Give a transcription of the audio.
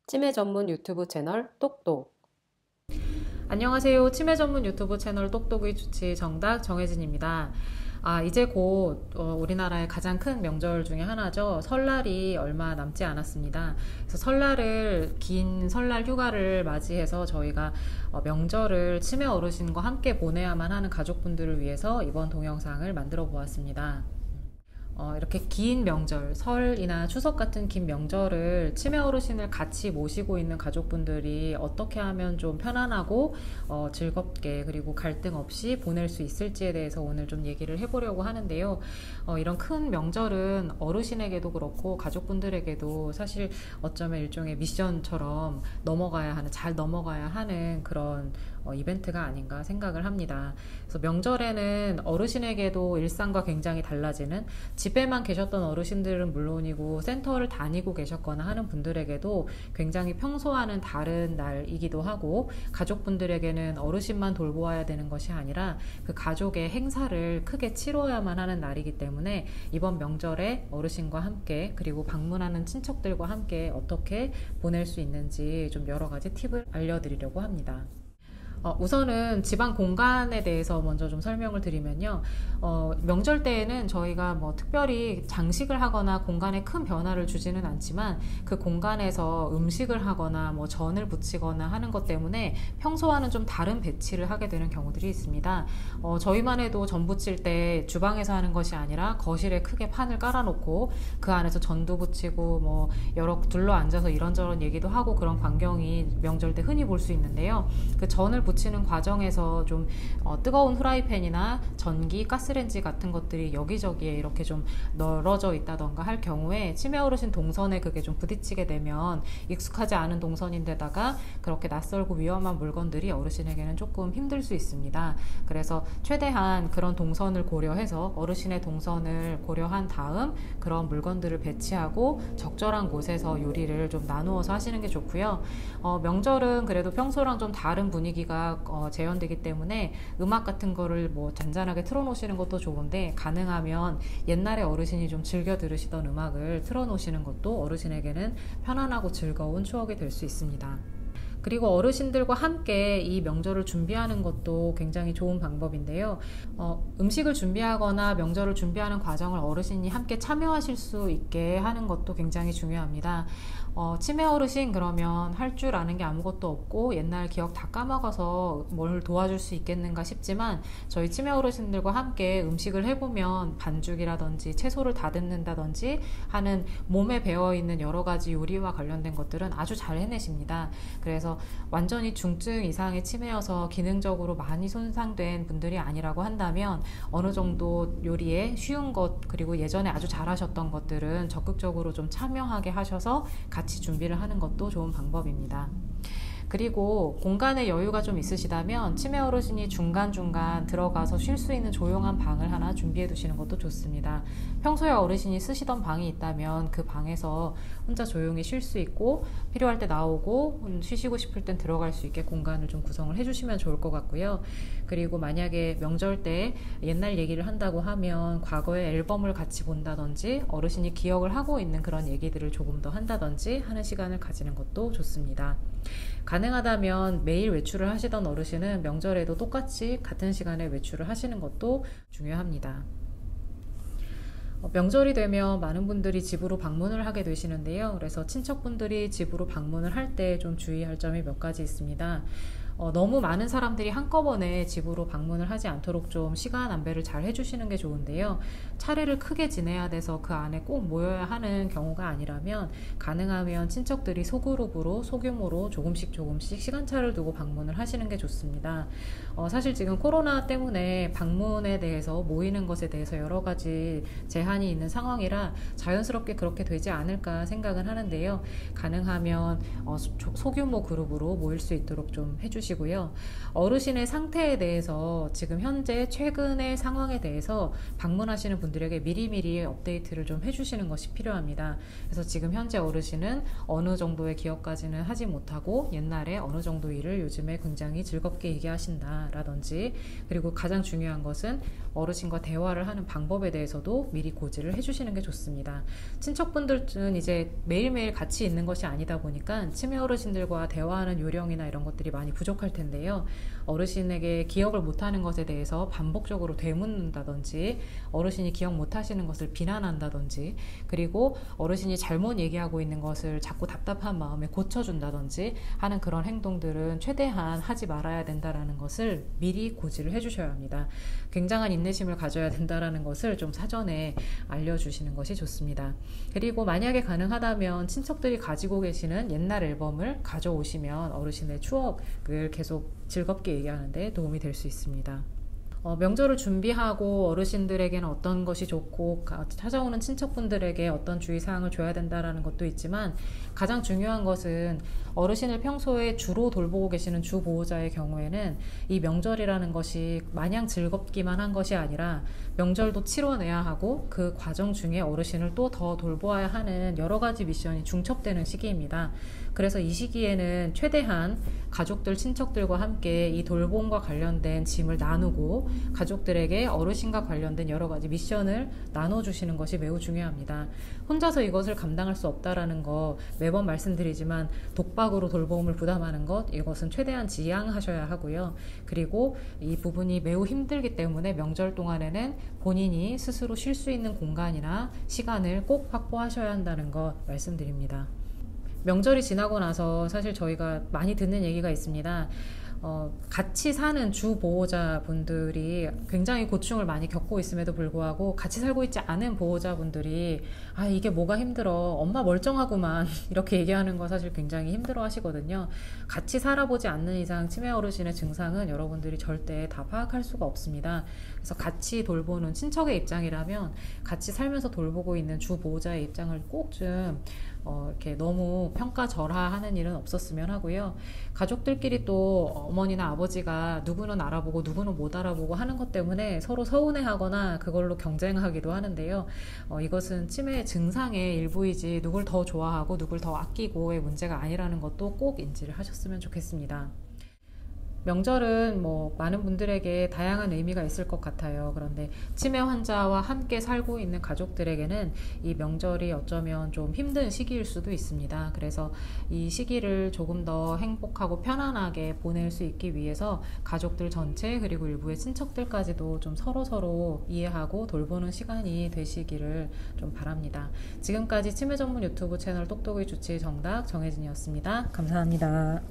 치매 전문 유튜브 채널 똑똑. 안녕하세요. 치매 전문 유튜브 채널 똑똑의 주치 정답 정혜진입니다. 이제 곧 우리나라의 가장 큰 명절 중에 하나죠. 설날이 얼마 남지 않았습니다. 그래서 긴 설날 휴가를 맞이해서 저희가 명절을 치매 어르신과 함께 보내야만 하는 가족분들을 위해서 이번 동영상을 만들어 보았습니다. 이렇게 긴 명절, 설이나 추석 같은 긴 명절을 치매 어르신을 같이 모시고 있는 가족분들이 어떻게 하면 좀 편안하고 즐겁게 그리고 갈등 없이 보낼 수 있을지에 대해서 오늘 좀 얘기를 해보려고 하는데요. 이런 큰 명절은 어르신에게도 그렇고 가족분들에게도 사실 어쩌면 일종의 미션처럼 잘 넘어가야 하는 그런 이벤트가 아닌가 생각을 합니다. 그래서 명절에는 어르신에게도 일상과 굉장히 달라지는, 집에만 계셨던 어르신들은 물론이고 센터를 다니고 계셨거나 하는 분들에게도 굉장히 평소와는 다른 날이기도 하고, 가족분들에게는 어르신만 돌보아야 되는 것이 아니라 그 가족의 행사를 크게 치러야만 하는 날이기 때문에 이번 명절에 어르신과 함께 그리고 방문하는 친척들과 함께 어떻게 보낼 수 있는지 좀 여러 가지 팁을 알려드리려고 합니다. 우선은 집안 공간에 대해서 먼저 좀 설명을 드리면요. 명절 때에는 저희가 뭐 특별히 장식을 하거나 공간에 큰 변화를 주지는 않지만 그 공간에서 음식을 하거나 뭐 전을 부치거나 하는 것 때문에 평소와는 좀 다른 배치를 하게 되는 경우들이 있습니다. 저희만 해도 전 부칠 때 주방에서 하는 것이 아니라 거실에 크게 판을 깔아놓고 그 안에서 전도 부치고 뭐 여러 둘러 앉아서 이런저런 얘기도 하고 그런 광경이 명절 때 흔히 볼 수 있는데요. 그 전을 부치는 과정에서 좀 뜨거운 후라이팬이나 전기, 가스레인지 같은 것들이 여기저기에 이렇게 좀 널어져 있다던가 할 경우에 치매 어르신 동선에 그게 좀 부딪히게 되면 익숙하지 않은 동선인데다가 그렇게 낯설고 위험한 물건들이 어르신에게는 조금 힘들 수 있습니다. 그래서 최대한 그런 동선을 고려해서 어르신의 동선을 고려한 다음 그런 물건들을 배치하고 적절한 곳에서 요리를 좀 나누어서 하시는 게 좋고요. 명절은 그래도 평소랑 좀 다른 분위기가 재현되기 때문에 음악 같은 거를 뭐 잔잔하게 틀어놓으시는 것도 좋은데, 가능하면 옛날에 어르신이 좀 즐겨 들으시던 음악을 틀어놓으시는 것도 어르신에게는 편안하고 즐거운 추억이 될 수 있습니다. 그리고 어르신들과 함께 이 명절을 준비하는 것도 굉장히 좋은 방법인데요. 음식을 준비하거나 명절을 준비하는 과정을 어르신이 함께 참여하실 수 있게 하는 것도 굉장히 중요합니다. 치매 어르신 그러면 할 줄 아는 게 아무것도 없고 옛날 기억 다 까먹어서 뭘 도와줄 수 있겠는가 싶지만, 저희 치매 어르신들과 함께 음식을 해보면 반죽이라든지 채소를 다듬는다든지 하는 몸에 배어있는 여러 가지 요리와 관련된 것들은 아주 잘 해내십니다. 그래서 완전히 중증 이상의 치매여서 기능적으로 많이 손상된 분들이 아니라고 한다면 어느 정도 요리에 쉬운 것 그리고 예전에 아주 잘하셨던 것들은 적극적으로 좀 참여하게 하셔서 같이 준비를 하는 것도 좋은 방법입니다. 그리고 공간에 여유가 좀 있으시다면 치매 어르신이 중간중간 들어가서 쉴 수 있는 조용한 방을 하나 준비해 두시는 것도 좋습니다. 평소에 어르신이 쓰시던 방이 있다면 그 방에서 혼자 조용히 쉴 수 있고, 필요할 때 나오고 쉬시고 싶을 땐 들어갈 수 있게 공간을 좀 구성을 해주시면 좋을 것 같고요. 그리고 만약에 명절 때 옛날 얘기를 한다고 하면 과거의 앨범을 같이 본다든지 어르신이 기억을 하고 있는 그런 얘기들을 조금 더 한다든지 하는 시간을 가지는 것도 좋습니다. 가능하다면 매일 외출을 하시던 어르신은 명절에도 똑같이 같은 시간에 외출을 하시는 것도 중요합니다. 명절이 되면 많은 분들이 집으로 방문을 하게 되시는데요. 그래서 친척분들이 집으로 방문을 할 때 좀 주의할 점이 몇 가지 있습니다. 너무 많은 사람들이 한꺼번에 집으로 방문을 하지 않도록 좀 시간 안배를 잘 해주시는 게 좋은데요. 차례를 크게 지내야 돼서 그 안에 꼭 모여야 하는 경우가 아니라면 가능하면 친척들이 소그룹으로 소규모로 조금씩 시간차를 두고 방문을 하시는 게 좋습니다. 사실 지금 코로나 때문에 방문에 대해서 모이는 것에 대해서 여러 가지 제한이 있는 상황이라 자연스럽게 그렇게 되지 않을까 생각은 하는데요. 가능하면 소규모 그룹으로 모일 수 있도록 좀 해주시기 주시고요. 어르신의 상태에 대해서 지금 현재 최근의 상황에 대해서 방문하시는 분들에게 미리미리 업데이트를 좀 해주시는 것이 필요합니다. 그래서 지금 현재 어르신은 어느 정도의 기억까지는 하지 못하고 옛날에 어느 정도 일을 요즘에 굉장히 즐겁게 얘기하신다 라든지, 그리고 가장 중요한 것은 어르신과 대화를 하는 방법에 대해서도 미리 고지를 해주시는 게 좋습니다. 친척분들은 이제 매일매일 같이 있는 것이 아니다 보니까 치매 어르신들과 대화하는 요령이나 이런 것들이 많이 부족할 텐데요. 어르신에게 기억을 못하는 것에 대해서 반복적으로 되묻는다든지, 어르신이 기억 못하시는 것을 비난한다든지, 그리고 어르신이 잘못 얘기하고 있는 것을 자꾸 답답한 마음에 고쳐준다든지 하는 그런 행동들은 최대한 하지 말아야 된다는 것을 미리 고지를 해주셔야 합니다. 굉장한 인내심을 가져야 된다는 것을 좀 사전에 알려주시는 것이 좋습니다. 그리고 만약에 가능하다면 친척들이 가지고 계시는 옛날 앨범을 가져오시면 어르신의 추억을 계속 즐겁게 얘기하는 데 도움이 될 수 있습니다. 명절을 준비하고 어르신들에게는 어떤 것이 좋고 찾아오는 친척분들에게 어떤 주의사항을 줘야 된다는 것도 있지만, 가장 중요한 것은 어르신을 평소에 주로 돌보고 계시는 주보호자의 경우에는 이 명절이라는 것이 마냥 즐겁기만 한 것이 아니라 명절도 치러내야 하고 그 과정 중에 어르신을 또 더 돌보아야 하는 여러 가지 미션이 중첩되는 시기입니다. 그래서 이 시기에는 최대한 가족들, 친척들과 함께 이 돌봄과 관련된 짐을 나누고 가족들에게 어르신과 관련된 여러 가지 미션을 나눠주시는 것이 매우 중요합니다. 혼자서 이것을 감당할 수 없다라는 거 매번 말씀드리지만, 독박으로 돌봄을 부담하는 것, 이것은 최대한 지양하셔야 하고요. 그리고 이 부분이 매우 힘들기 때문에 명절 동안에는 본인이 스스로 쉴 수 있는 공간이나 시간을 꼭 확보하셔야 한다는 것 말씀드립니다. 명절이 지나고 나서 사실 저희가 많이 듣는 얘기가 있습니다. 같이 사는 주보호자분들이 굉장히 고충을 많이 겪고 있음에도 불구하고 같이 살고 있지 않은 보호자분들이 이게 뭐가 힘들어, 엄마 멀쩡하구만 이렇게 얘기하는 거 사실 굉장히 힘들어 하시거든요. 같이 살아보지 않는 이상 치매 어르신의 증상은 여러분들이 절대 다 파악할 수가 없습니다. 그래서 같이 돌보는 친척의 입장이라면 같이 살면서 돌보고 있는 주보호자의 입장을 꼭 좀 이렇게 너무 평가절하하는 일은 없었으면 하고요. 가족들끼리 또 어머니나 아버지가 누구는 알아보고 누구는 못 알아보고 하는 것 때문에 서로 서운해하거나 그걸로 경쟁하기도 하는데요. 이것은 치매의 증상의 일부이지 누굴 더 좋아하고 누굴 더 아끼고의 문제가 아니라는 것도 꼭 인지를 하셨으면 좋겠습니다. 명절은 많은 분들에게 다양한 의미가 있을 것 같아요. 그런데 치매 환자와 함께 살고 있는 가족들에게는 이 명절이 어쩌면 좀 힘든 시기일 수도 있습니다. 그래서 이 시기를 조금 더 행복하고 편안하게 보낼 수 있기 위해서 가족들 전체, 그리고 일부의 친척들까지도 좀 서로 이해하고 돌보는 시간이 되시기를 좀 바랍니다. 지금까지 치매 전문 유튜브 채널 똑똑의 주치 정답 정혜진이었습니다. 감사합니다.